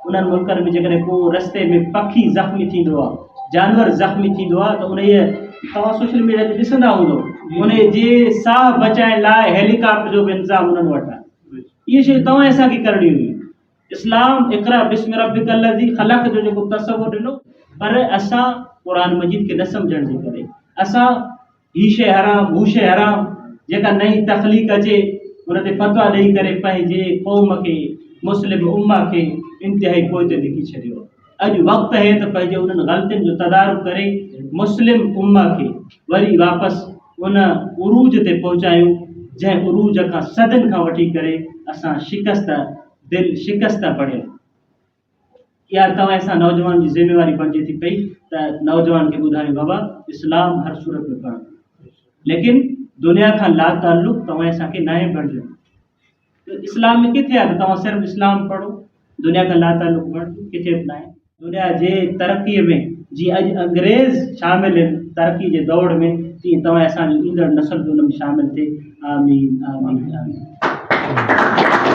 उन्हनि मुल्कनि में जेकॾहिं को रस्ते में पखी ज़ख़्मी थींदो आहे, जानवर ज़ख़्मी थींदो आहे, त उन तव्हां सोशल मीडिया ते ॾिसंदा हूंदो, उन जे साह बचाइण लाइ हेलीकॉप्टर जो बि इंतज़ाम उन्हनि वटि आहे। इहे शयूं तव्हां असांखे करणी हुई। इस्लाम इक़रा बिस्मि रब्बिकल लज़ी ख़लक़ जो जेको तसवुर ॾिनो, पर असां क़ुर मजीद खे न सम्झण जे करे असां ही शइ हराम, हू शइ हराम, जेका नई तख़लीक़ अचे उन ते फतवा ॾेई करे पंहिंजे क़ौम खे, मुस्लिम उम्मा खे इंतिहाई पोइ ते लिखी छॾियो। अॼु वक़्तु आहे त पंहिंजे उन्हनि ग़लतियुनि जो तदारुक करे मुस्लिम उम्मा खे वरी वापसि उन उरूज ते पहुचायूं जंहिं उरूज खां सदियुनि खां वठी करे असां दिलि शिकस्त पढ़ियल। इहा तव्हां सां नौजवान जी ज़िम्मेवारी बणिजे थी पई त नौजवान खे ॿुधायूं बाबा इस्लाम हर सूरत में पढ़णु, लेकिन दुनिया खां लाताल्लुक़ तव्हां असांखे न आहे बणिजो। इस्लाम में किथे आहे त तव्हां सिर्फ़ु इस्लाम पढ़ो, दुनिया खां लाताल्लुक़ बणिजो, किथे बि न आहे। दुनिया जे तरक़ीअ में जीअं अॼु अंग्रेज़ शामिल आहिनि तरक़ी जे दौड़ में, तीअं तव्हां असांजी ईंदड़ नस्ल बि उन में शामिलु थिए। आमीन आमीन आमीन।